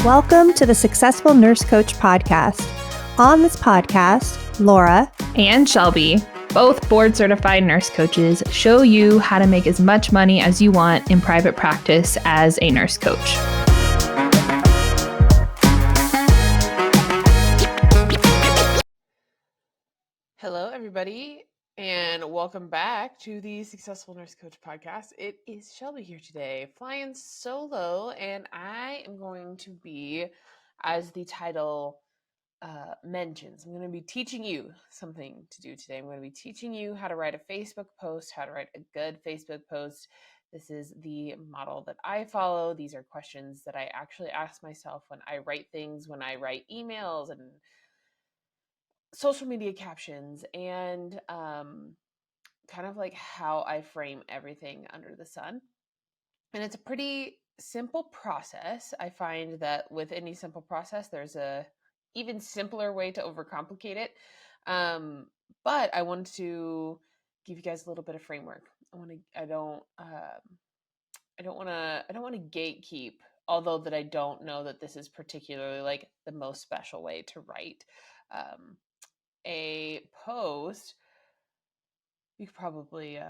Welcome to the Successful Nurse Coach podcast. On this podcast, Laura and Shelby, both board-certified nurse coaches, show you how to make as much money as you want in private practice as a nurse coach. Hello, everybody, and welcome back to the Successful Nurse Coach podcast. It is Shelby here today, flying solo, and I am going to be, as the title mentions, I'm going to be teaching you something to do today. I'm going to be teaching you how to write a Facebook post, how to write a good Facebook post. This is the model that I follow. These are questions that I actually ask myself when I write things, when I write emails and social media captions, and kind of like how I frame everything under the sun. And it's a pretty simple process. I find that with any simple process, there's a even simpler way to overcomplicate it. But I want to give you guys a little bit of framework. I don't want to gatekeep, although that I don't know that this is particularly like the most special way to write a post. You could probably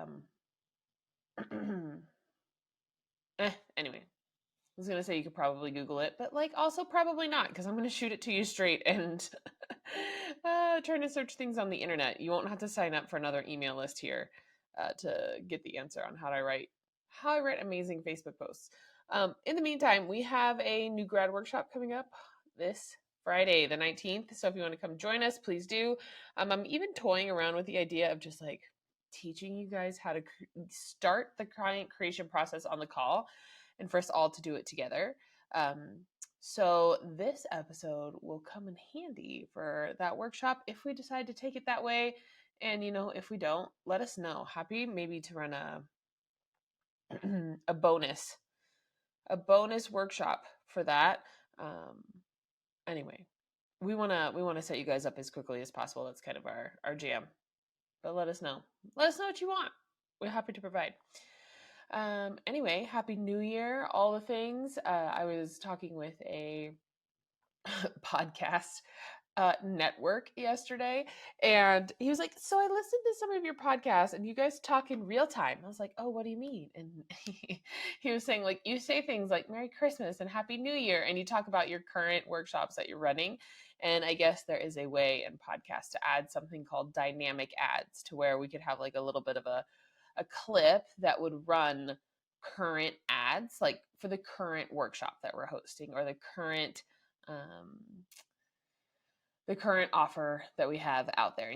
anyway, I was gonna say you could probably Google it, but like also probably not, because I'm gonna shoot it to you straight and trying to search things on the internet. You won't have to sign up for another email list here to get the answer on how I write amazing Facebook posts. In the meantime, we have a new grad workshop coming up this Friday, the 19th. So if you want to come join us, please do. I'm even toying around with the idea of just like teaching you guys how to start the client creation process on the call, and for us all to do it together. So this episode will come in handy for that workshop if we decide to take it that way. And, if we don't, let us know. Happy maybe to run a bonus workshop for that. Anyway, we want to set you guys up as quickly as possible. That's kind of our jam. But let us know what you want. We're happy to provide. Anyway, Happy New Year, all the things. I was talking with a podcast network yesterday, and he was like, so I listened to some of your podcasts and you guys talk in real time. I was like, oh, what do you mean? And he was saying, like, you say things like Merry Christmas and Happy New Year, and you talk about your current workshops that you're running. And I guess there is a way in podcasts to add something called dynamic ads, to where we could have like a little bit of a clip that would run current ads, like for the current workshop that we're hosting, or the current offer that we have out there.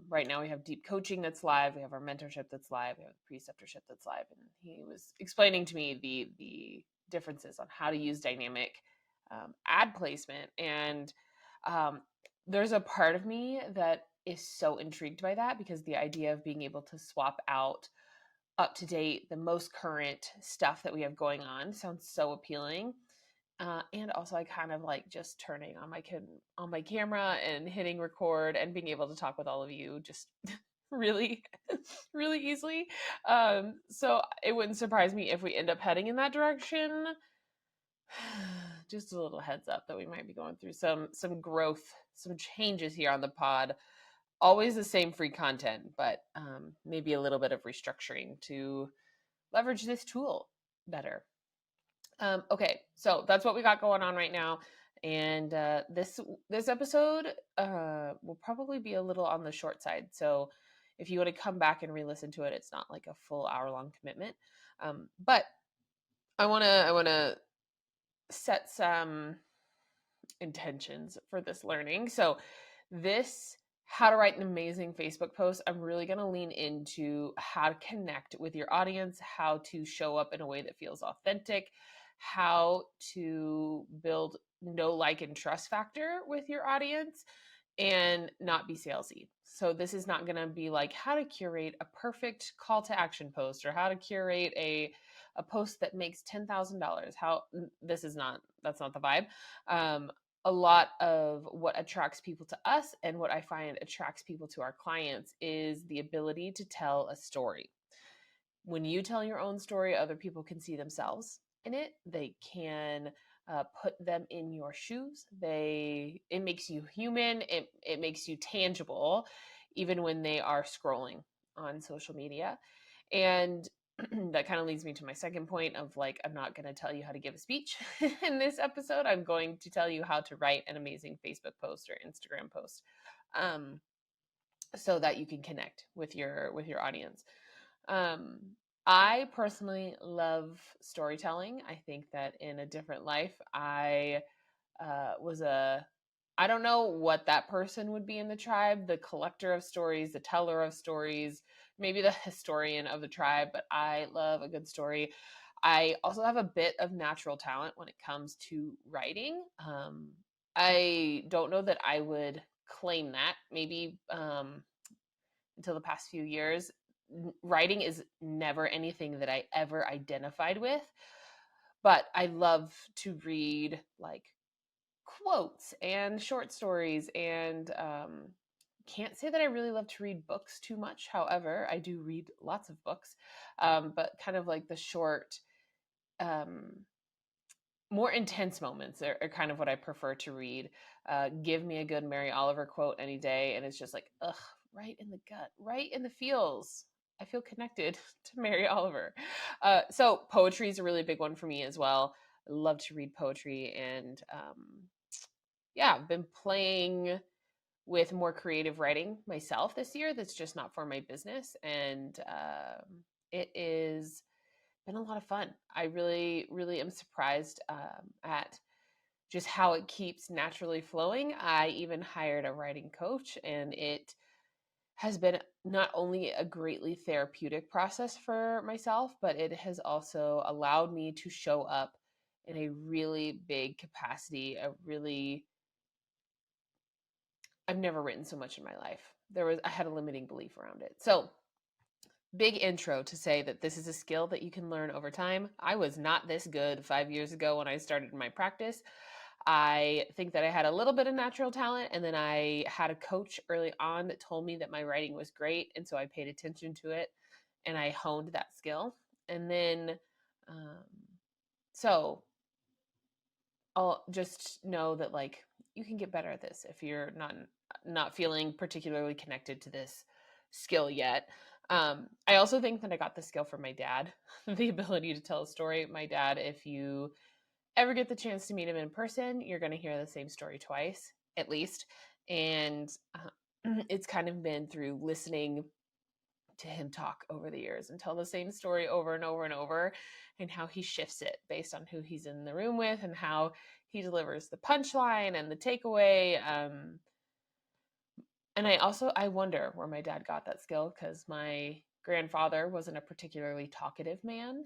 Right now we have deep coaching that's live, we have our mentorship that's live, we have preceptorship that's live, and he was explaining to me the differences on how to use dynamic ad placement. And there's a part of me that is so intrigued by that, because the idea of being able to swap out up to date, the most current stuff that we have going on sounds so appealing. And also I kind of like just turning on my camera and hitting record and being able to talk with all of you just really, really easily. So it wouldn't surprise me if we end up heading in that direction. Just a little heads up that we might be going through some growth, some changes here on the pod. Always the same free content, but maybe a little bit of restructuring to leverage this tool better. Okay, so that's what we got going on right now. And this episode will probably be a little on the short side. So if you want to come back and re-listen to it, it's not like a full hour-long commitment. But I want to set some intentions for this learning. So this how to write an amazing Facebook post, I'm really going to lean into how to connect with your audience, how to show up in a way that feels authentic, how to build know, like, and trust factor with your audience and not be salesy. So this is not going to be like how to curate a perfect call to action post, or how to curate a post that makes $10,000. That's not the vibe. A lot of what attracts people to us, and what I find attracts people to our clients, is the ability to tell a story. When you tell your own story, other people can see themselves in it. They can put them in your shoes. It makes you human. It makes you tangible, even when they are scrolling on social media. And that kind of leads me to my second point of like, I'm not going to tell you how to give a speech in this episode. I'm going to tell you how to write an amazing Facebook post or Instagram post, so that you can connect with your audience. Um, I personally love storytelling. I think that in a different life, I I don't know what that person would be in the tribe, the collector of stories, the teller of stories, maybe the historian of the tribe, but I love a good story. I also have a bit of natural talent when it comes to writing. I don't know that I would claim that. Maybe until the past few years, writing is never anything that I ever identified with, but I love to read like quotes and short stories, and can't say that I really love to read books too much. However, I do read lots of books, but kind of like the short, um, more intense moments are kind of what I prefer to read. Give me a good Mary Oliver quote any day, and it's just like, ugh, right in the gut, right in the feels. I feel connected to Mary Oliver. So poetry is a really big one for me as well. I love to read poetry, and yeah, I've been playing with more creative writing myself this year. That's just not for my business, and it is been a lot of fun. I really, really am surprised at just how it keeps naturally flowing. I even hired a writing coach, and it has been not only a greatly therapeutic process for myself, but it has also allowed me to show up in a really big capacity, I've never written so much in my life. I had a limiting belief around it. So, big intro to say that this is a skill that you can learn over time. I was not this good 5 years ago when I started my practice. I think that I had a little bit of natural talent, and then I had a coach early on that told me that my writing was great, and so I paid attention to it and I honed that skill. And then, um, so I'll just know that like you can get better at this if you're not feeling particularly connected to this skill yet. I also think that I got the skill from my dad, the ability to tell a story. My dad, if you ever get the chance to meet him in person, you're going to hear the same story twice, at least. And it's kind of been through listening to him talk over the years and tell the same story over and over and over, and how he shifts it based on who he's in the room with and how he delivers the punchline and the takeaway. And I wonder where my dad got that skill, because my grandfather wasn't a particularly talkative man.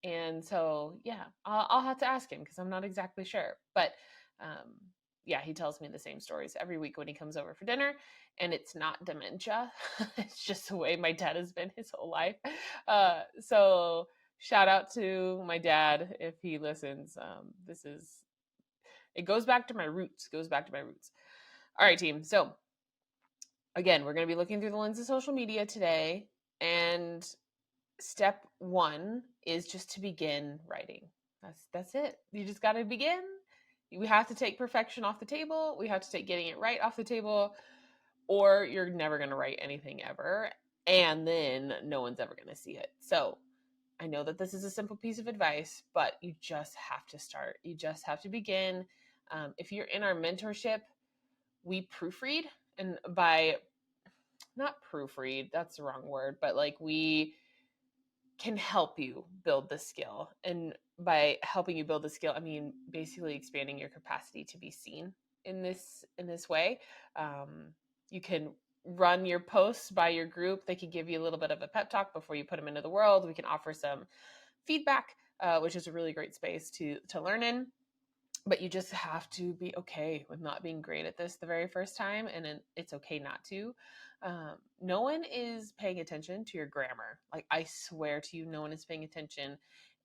And so, yeah, I'll have to ask him because I'm not exactly sure. But um, yeah, he tells me the same stories every week when he comes over for dinner. And it's not dementia, it's just the way my dad has been his whole life. So, shout out to my dad if he listens. It goes back to my roots, All right, team. So, again, we're going to be looking through the lens of social media today. And step one is just to begin writing. That's it. You just got to begin. We have to take perfection off the table. We have to take getting it right off the table, or you're never going to write anything ever. And then no one's ever going to see it. So I know that this is a simple piece of advice, but you just have to start. You just have to begin. If you're in our mentorship, we proofread, and by not proofread, that's the wrong word, but like we can help you build the skill. And by helping you build the skill, I mean basically expanding your capacity to be seen in this way. You can run your posts by your group. They can give you a little bit of a pep talk before you put them into the world. We can offer some feedback, which is a really great space to learn in. But you just have to be okay with not being great at this the very first time, and it's okay not to. No one is paying attention to your grammar. Like, I swear to you, no one is paying attention.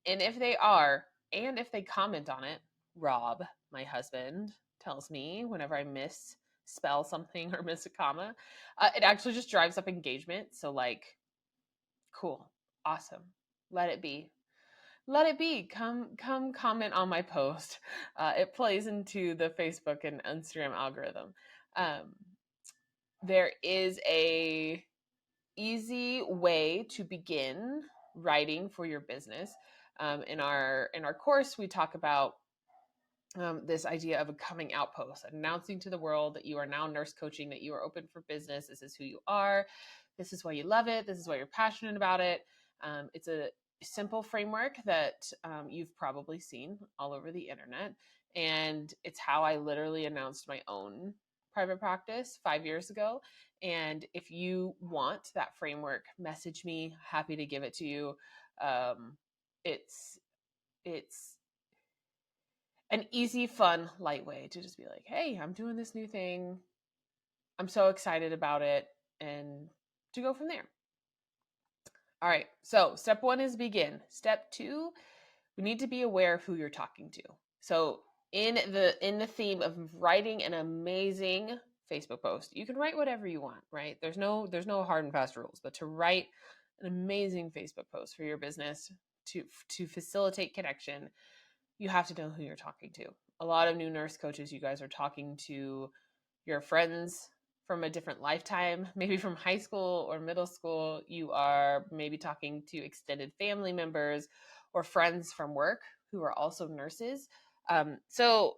And if they are, and if they comment on it, Rob, my husband, tells me whenever I misspell something or miss a comma, it actually just drives up engagement. So, like, cool, awesome, let it be. let it be. Come comment on my post. It plays into the Facebook and Instagram algorithm. There is a easy way to begin writing for your business. In our course, we talk about this idea of a coming out post, announcing to the world that you are now nurse coaching, that you are open for business. This is who you are. This is why you love it. This is why you're passionate about it. It's a simple framework that you've probably seen all over the internet. And it's how I literally announced my own private practice 5 years ago. And if you want that framework, message me. Happy to give it to you. It's an easy, fun, light way to just be like, hey, I'm doing this new thing. I'm so excited about it, and to go from there. All right. So step 1 is begin. Step 2, we need to be aware of who you're talking to. So in the theme of writing an amazing Facebook post, you can write whatever you want, right? There's no hard and fast rules, but to write an amazing Facebook post for your business to facilitate connection, you have to know who you're talking to. A lot of new nurse coaches, you guys are talking to your friends from a different lifetime, maybe from high school or middle school. You are maybe talking to extended family members or friends from work who are also nurses. So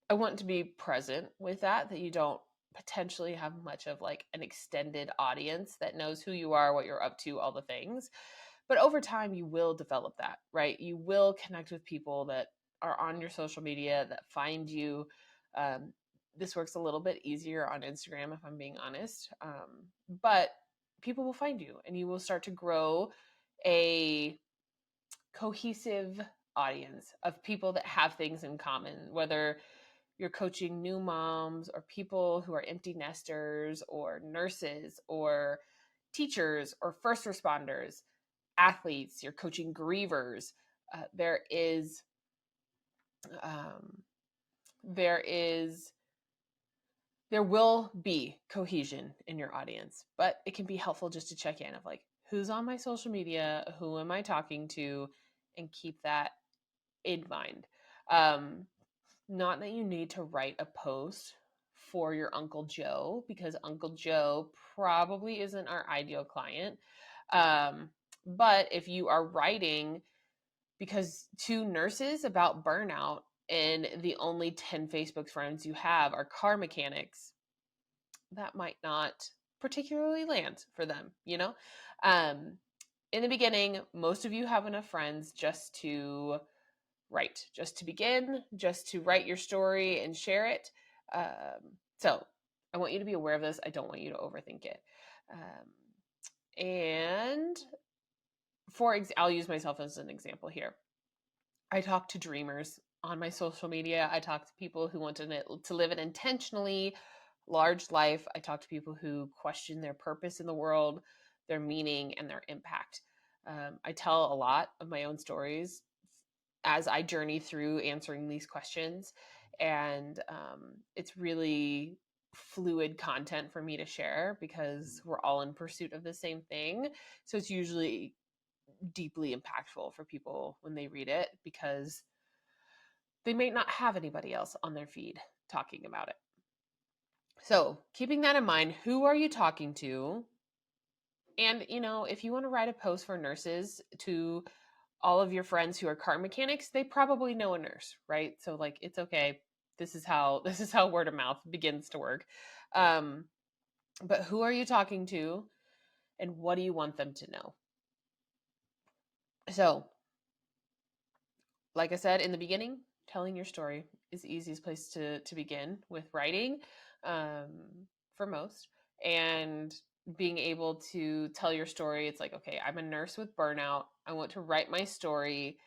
I want to be present with that you don't potentially have much of like an extended audience that knows who you are, what you're up to, all the things. But over time, you will develop that, right? You will connect with people that are on your social media, that find you. This works a little bit easier on Instagram, if I'm being honest. But people will find you, and you will start to grow a cohesive audience of people that have things in common, whether you're coaching new moms or people who are empty nesters or nurses or teachers or first responders, athletes, you're coaching grievers. There will be cohesion in your audience, but it can be helpful just to check in of like, who's on my social media, who am I talking to, and keep that in mind. Not that you need to write a post for your Uncle Joe, because Uncle Joe probably isn't our ideal client. But if you are writing because 2 nurses about burnout and the only 10 Facebook friends you have are car mechanics, that might not particularly land for them, you know? In the beginning, most of you have enough friends just to write, just to begin, just to write your story and share it. So I want you to be aware of this. I don't want you to overthink it. And I'll use myself as an example here. I talk to dreamers on my social media. I talk to people who want to live an intentionally large life. I talk to people who question their purpose in the world, their meaning, and their impact. I tell a lot of my own stories as I journey through answering these questions. And it's really fluid content for me to share because we're all in pursuit of the same thing. So it's usually deeply impactful for people when they read it because they may not have anybody else on their feed talking about it. So keeping that in mind, who are you talking to? And, if you want to write a post for nurses to all of your friends who are car mechanics, they probably know a nurse, right? So like, it's okay. This is how word of mouth begins to work. But who are you talking to and what do you want them to know? So, like I said in the beginning, telling your story is the easiest place to begin with writing for most. And being able to tell your story, it's like, okay, I'm a nurse with burnout. I want to write my story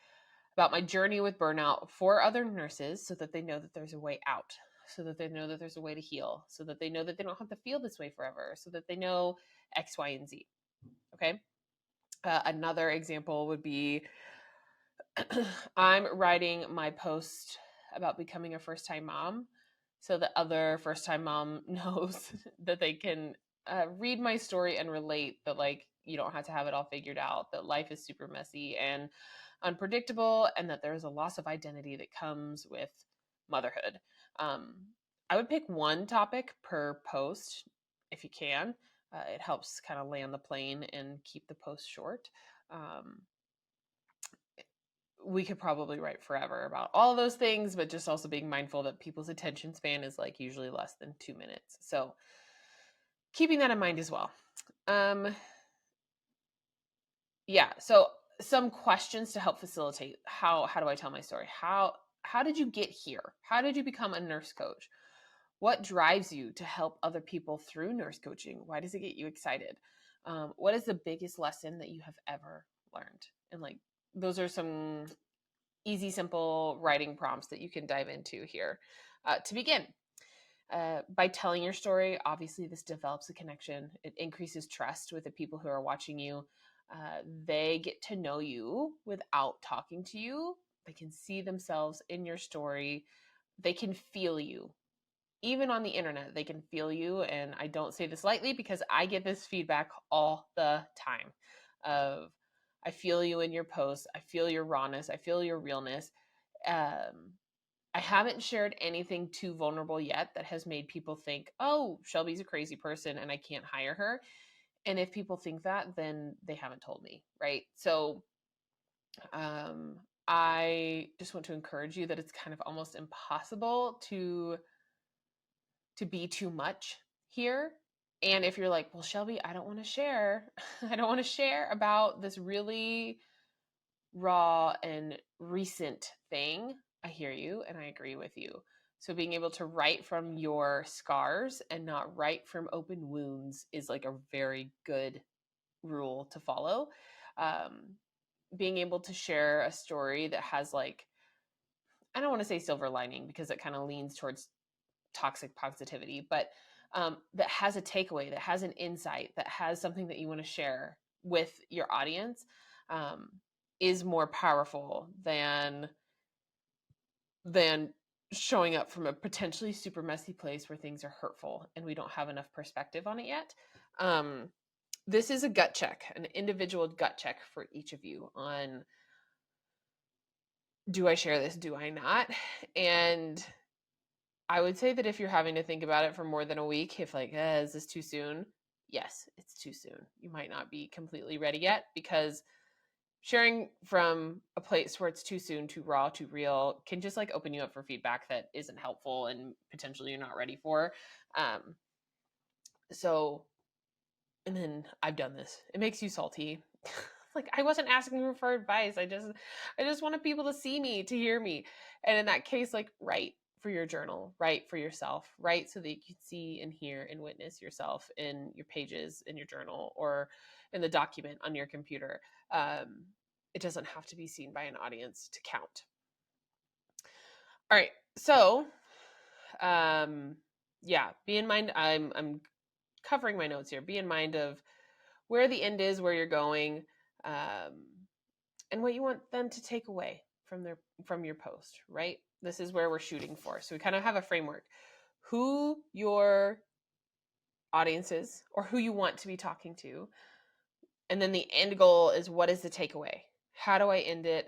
about my journey with burnout for other nurses so that they know that there's a way out, so that they know that there's a way to heal, so that they know that they don't have to feel this way forever, so that they know X, Y, and Z. Okay. Another example would be I'm writing my post about becoming a first-time mom so that other first-time mom knows that they can read my story and relate that, like, you don't have to have it all figured out, that life is super messy and unpredictable, and that there's a loss of identity that comes with motherhood. I would pick one topic per post if you can. It helps kind of land the plane and keep the post short. We could probably write forever about all those things, but just also being mindful that people's attention span is like usually less than 2 minutes. So keeping that in mind as well. Yeah. So some questions to help facilitate how do I tell my story? How did you get here? How did you become a nurse coach? What drives you to help other people through nurse coaching? Why does it get you excited? What is the biggest lesson that you have ever learned? And like, those are some easy, simple writing prompts that you can dive into here. To begin, by telling your story, obviously this develops a connection. It increases trust with the people who are watching you. They get to know you without talking to you. They can see themselves in your story. They can feel you. Even on the internet, they can feel you. And I don't say this lightly because I get this feedback all the time of, I feel you in your posts. I feel your rawness. I feel your realness. I haven't shared anything too vulnerable yet that has made people think, oh, Shelby's a crazy person and I can't hire her. And if people think that, then they haven't told me, right? So I just want to encourage you that it's kind of almost impossible to be too much here. And if you're like, well, Shelby, I don't want to share. I don't want to share about this really raw and recent thing. I hear you and I agree with you. So being able to write from your scars and not write from open wounds is like a very good rule to follow. Being able to share a story that has like, I don't want to say silver lining because it kind of leans towards toxic positivity, but that has a takeaway, that has an insight, that has something that you want to share with your audience, is more powerful than showing up from a potentially super messy place where things are hurtful and we don't have enough perspective on it yet. This is a gut check, an individual gut check for each of you on, do I share this? Do I not? And I would say that if you're having to think about it for more than a week, if like, is this too soon? Yes, it's too soon. You might not be completely ready yet, because sharing from a place where it's too soon, too raw, too real can just like open you up for feedback that isn't helpful and potentially you're not ready for. So, and then I've done this. It makes you salty. Like, I wasn't asking for advice. I just wanted people to see me, to hear me. And in that case, like, write for your journal, write for yourself, write so that you can see and hear and witness yourself in your pages, in your journal, or in the document on your computer. It doesn't have to be seen by an audience to count. All right. So, yeah, be in mind, I'm covering my notes here. Be in mind of where the end is, where you're going, and what you want them to take away from your post, right? This is where we're shooting for. So we kind of have a framework. Who your audience is, or who you want to be talking to. And then the end goal is, what is the takeaway? How do I end it?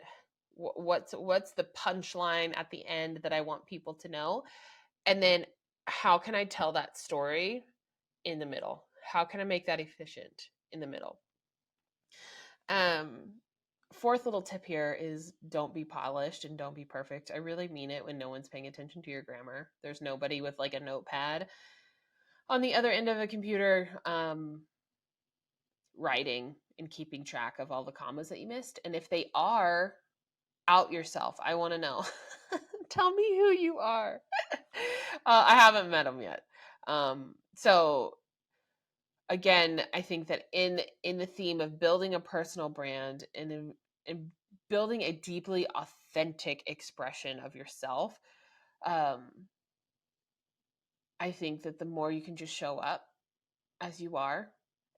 What's the punchline at the end that I want people to know? And then how can I tell that story in the middle? How can I make that efficient in the middle? Fourth little tip here is, don't be polished and don't be perfect. I really mean it when no one's paying attention to your grammar. There's nobody with like a notepad on the other end of a computer writing and keeping track of all the commas that you missed. And if they are, out yourself. I want to know. Tell me who you are. I haven't met them yet. So again, I think that in the theme of building a personal brand and in building a deeply authentic expression of yourself, I think that the more you can just show up as you are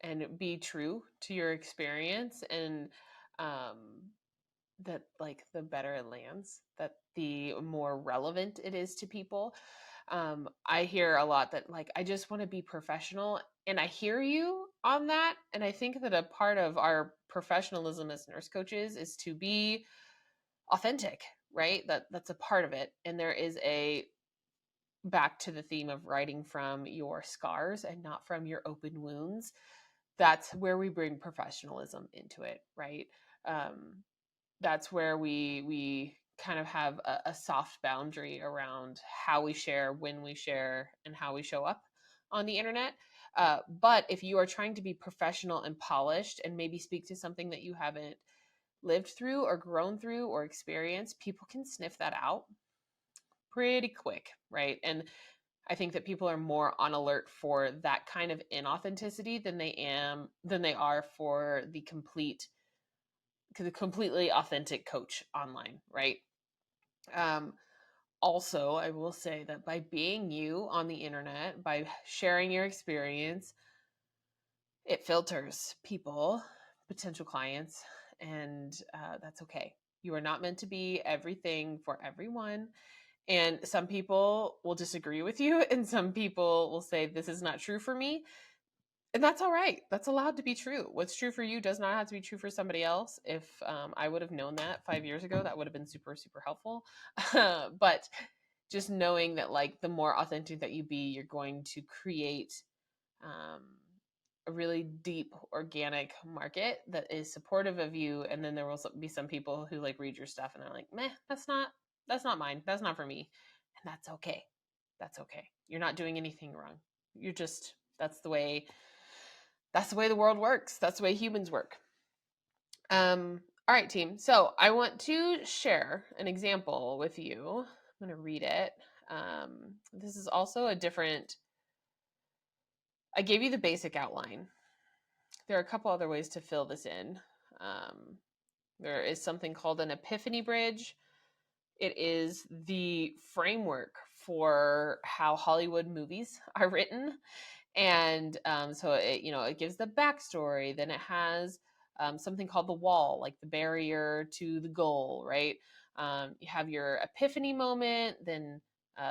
and be true to your experience, and that like the better it lands, that the more relevant it is to people. I hear a lot that like, I just want to be professional, and I hear you on that. And I think that a part of our professionalism as nurse coaches is to be authentic, right? That's a part of it. And there is a back to the theme of writing from your scars and not from your open wounds. That's where we bring professionalism into it, right? That's where we kind of have a soft boundary around how we share, when we share, and how we show up on the internet. But if you are trying to be professional and polished and maybe speak to something that you haven't lived through or grown through or experienced, people can sniff that out pretty quick, right? And I think that people are more on alert for that kind of inauthenticity than they are for the completely authentic coach online, right? Um, Also, I will say that by being you on the internet, by sharing your experience, it filters people, potential clients, and that's okay. You are not meant to be everything for everyone. And some people will disagree with you, and some people will say, this is not true for me. And that's all right. That's allowed to be true. What's true for you does not have to be true for somebody else. If I would have known that 5 years ago, that would have been super, super helpful. But just knowing that, like, the more authentic that you be, you're going to create um, a really deep, organic market that is supportive of you. And then there will be some people who like read your stuff and they're like, meh, that's not mine. That's not for me. And that's okay. That's okay. You're not doing anything wrong. You're just, that's the way the world works. That's the way humans work. All right, team. So I want to share an example with you. I'm going to read it. This is also a different, I gave you the basic outline. There are a couple other ways to fill this in. There is something called an epiphany bridge. It is the framework for how Hollywood movies are written. And so it gives the backstory. Then it has something called the wall, like the barrier to the goal, right? You have your epiphany moment, then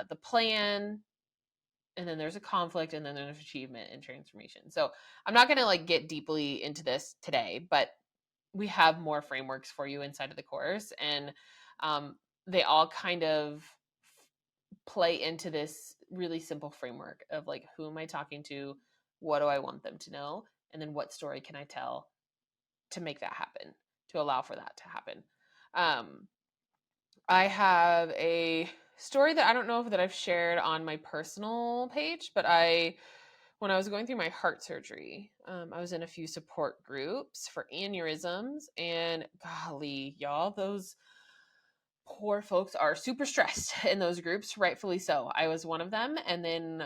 the plan, and then there's a conflict, and then there's achievement and transformation. So I'm not going to like get deeply into this today, but we have more frameworks for you inside of the course, and they all kind of play into this really simple framework of like, who am I talking to? What do I want them to know? And then what story can I tell to make that happen, to allow for that to happen? I have a story that I don't know if that I've shared on my personal page, but when I was going through my heart surgery, I was in a few support groups for aneurysms, and golly, y'all, those poor folks are super stressed in those groups, rightfully so. I was one of them, and then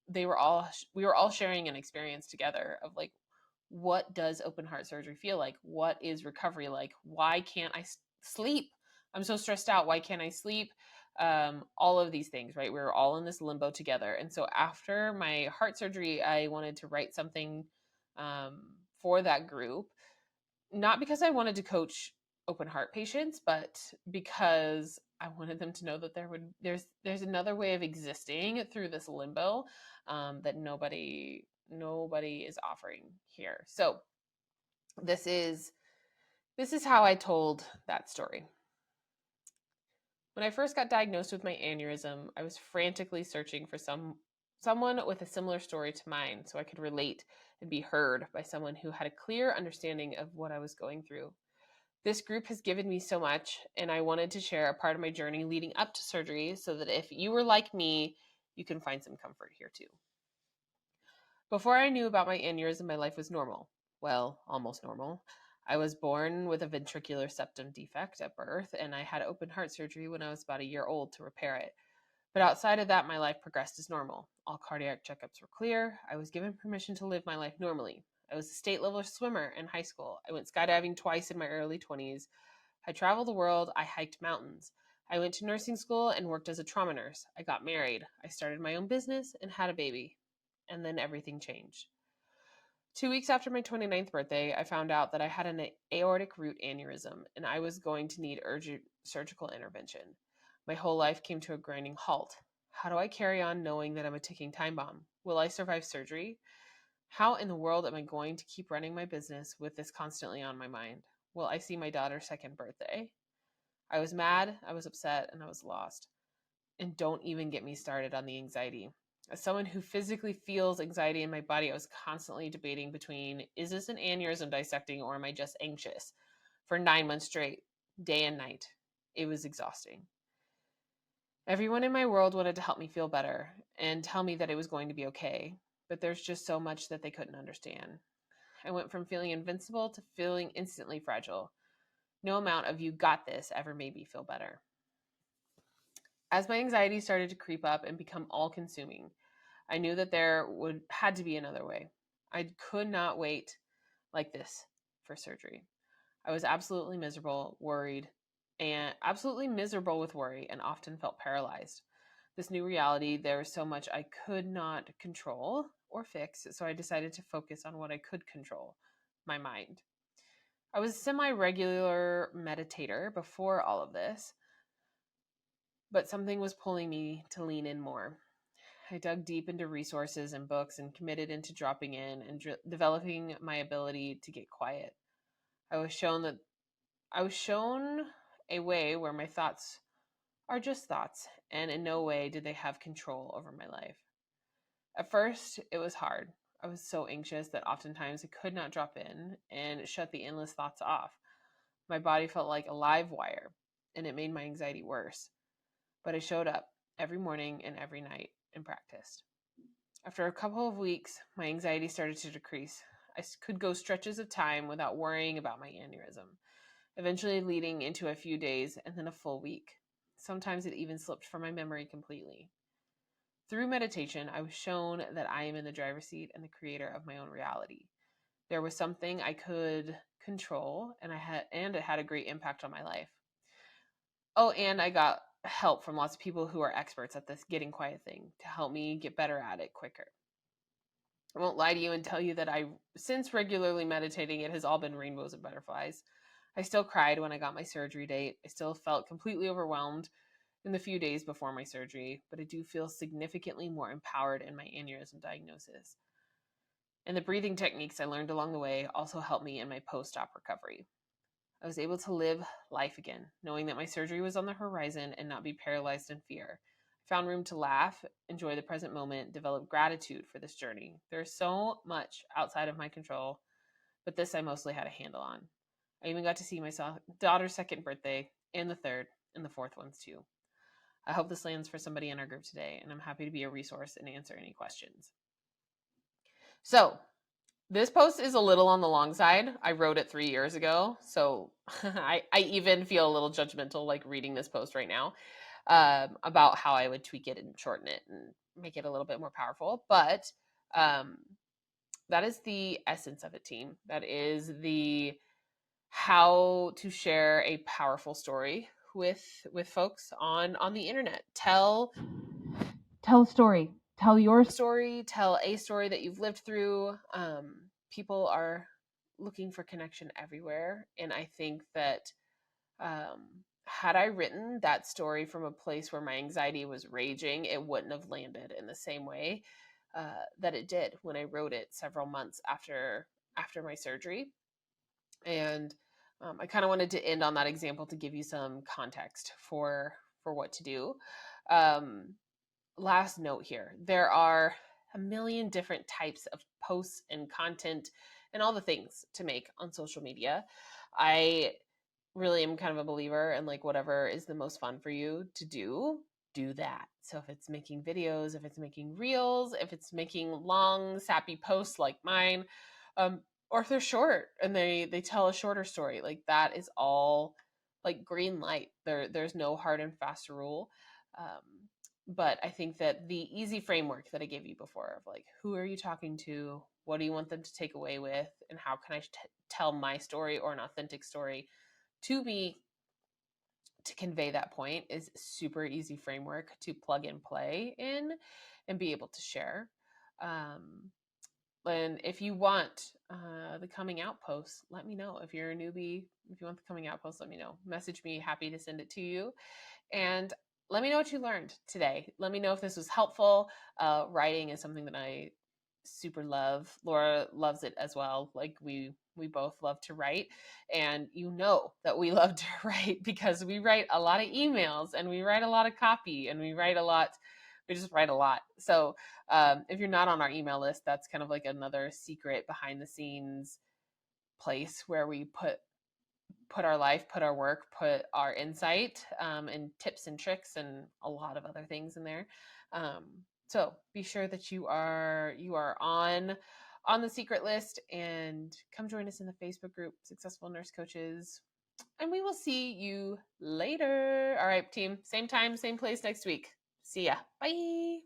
they were all we were all sharing an experience together of like, what does open heart surgery feel like? What is recovery like? Why can't I sleep? I'm so stressed out. Why can't I sleep? All of these things, right? We were all in this limbo together. And so after my heart surgery, I wanted to write something for that group, not because I wanted to coach open heart patients, but because I wanted them to know that there's another way of existing through this limbo that nobody is offering here. So this is how I told that story. When I first got diagnosed with my aneurysm, I was frantically searching for someone with a similar story to mine so I could relate and be heard by someone who had a clear understanding of what I was going through. This group has given me so much, and I wanted to share a part of my journey leading up to surgery so that if you were like me, you can find some comfort here too. Before I knew about my aneurysm, my life was normal. Well, almost normal. I was born with a ventricular septum defect at birth, and I had open heart surgery when I was about a year old to repair it. But outside of that, my life progressed as normal. All cardiac checkups were clear. I was given permission to live my life normally. I was a state level swimmer in high school. I went skydiving twice in my early 20s. I traveled the world. I hiked mountains. I went to nursing school and worked as a trauma nurse. I got married. I started my own business and had a baby. And then everything changed. 2 weeks after my 29th birthday, I found out that I had an aortic root aneurysm and I was going to need urgent surgical intervention. My whole life came to a grinding halt. How do I carry on knowing that I'm a ticking time bomb? Will I survive surgery? How in the world am I going to keep running my business with this constantly on my mind? Will I see my daughter's second birthday? I was mad, I was upset, and I was lost. And don't even get me started on the anxiety. As someone who physically feels anxiety in my body, I was constantly debating between, is this an aneurysm dissecting or am I just anxious? For 9 months straight, day and night. It was exhausting. Everyone in my world wanted to help me feel better and tell me that it was going to be okay, but there's just so much that they couldn't understand. I went from feeling invincible to feeling instantly fragile. No amount of "you got this" ever made me feel better. As my anxiety started to creep up and become all-consuming, I knew that there had to be another way. I could not wait like this for surgery. I was absolutely miserable with worry and often felt paralyzed. This new reality, there was so much I could not control or fix, so I decided to focus on what I could control, my mind. I was a semi-regular meditator before all of this, but something was pulling me to lean in more. I dug deep into resources and books and committed into dropping in and developing my ability to get quiet. I was shown a way where my thoughts are just thoughts, and in no way did they have control over my life. At first, it was hard. I was so anxious that oftentimes I could not drop in and shut the endless thoughts off. My body felt like a live wire, and it made my anxiety worse. But I showed up every morning and every night and practiced. After a couple of weeks, my anxiety started to decrease. I could go stretches of time without worrying about my aneurysm, eventually leading into a few days and then a full week. Sometimes it even slipped from my memory completely. Through meditation, I was shown that I am in the driver's seat and the creator of my own reality. There was something I could control, and it had a great impact on my life. Oh, and I got help from lots of people who are experts at this getting quiet thing to help me get better at it quicker. I won't lie to you and tell you that since regularly meditating, it has all been rainbows and butterflies. I still cried when I got my surgery date. I still felt completely overwhelmed in the few days before my surgery, but I do feel significantly more empowered in my aneurysm diagnosis. And the breathing techniques I learned along the way also helped me in my post-op recovery. I was able to live life again, knowing that my surgery was on the horizon and not be paralyzed in fear. I found room to laugh, enjoy the present moment, develop gratitude for this journey. There's so much outside of my control, but this I mostly had a handle on. I even got to see my daughter's second birthday, and the third, and the fourth ones too. I hope this lands for somebody in our group today, and I'm happy to be a resource and answer any questions. So, this post is a little on the long side. I wrote it 3 years ago, so I even feel a little judgmental like reading this post right now about how I would tweak it and shorten it and make it a little bit more powerful. But that is the essence of it, team. That is the how to share a powerful story with folks on the internet. Tell a story. Tell your story. Tell a story that you've lived through. People are looking for connection everywhere, and I think that had I written that story from a place where my anxiety was raging, it wouldn't have landed in the same way that it did when I wrote it several months after my surgery. And I kind of wanted to end on that example to give you some context for what to do. Last note here, there are a million different types of posts and content and all the things to make on social media. I really am kind of a believer in like whatever is the most fun for you to do that. So if it's making videos, if it's making reels, if it's making long sappy posts like mine, or if they're short and they tell a shorter story, like that is all like green light. There's no hard and fast rule. But I think that the easy framework that I gave you before of like, who are you talking to? What do you want them to take away with? And how can I tell my story or an authentic story to convey that point is super easy framework to plug and play in and be able to share. And if you want the coming out post, let me know. If you're a newbie, if you want the coming out post, let me know. Message me, happy to send it to you. And let me know what you learned today. Let me know if this was helpful. Writing is something that I super love. Laura loves it as well. Like we both love to write, and that we love to write because we write a lot of emails and we write a lot of copy and we just write a lot. So if you're not on our email list, that's kind of like another secret behind the scenes place where we put our life, put our work, put our insight, and tips and tricks and a lot of other things in there. So be sure that you are on the secret list, and come join us in the Facebook group, Successful Nurse Coaches. And we will see you later. All right, team. Same time, same place next week. See ya. Bye.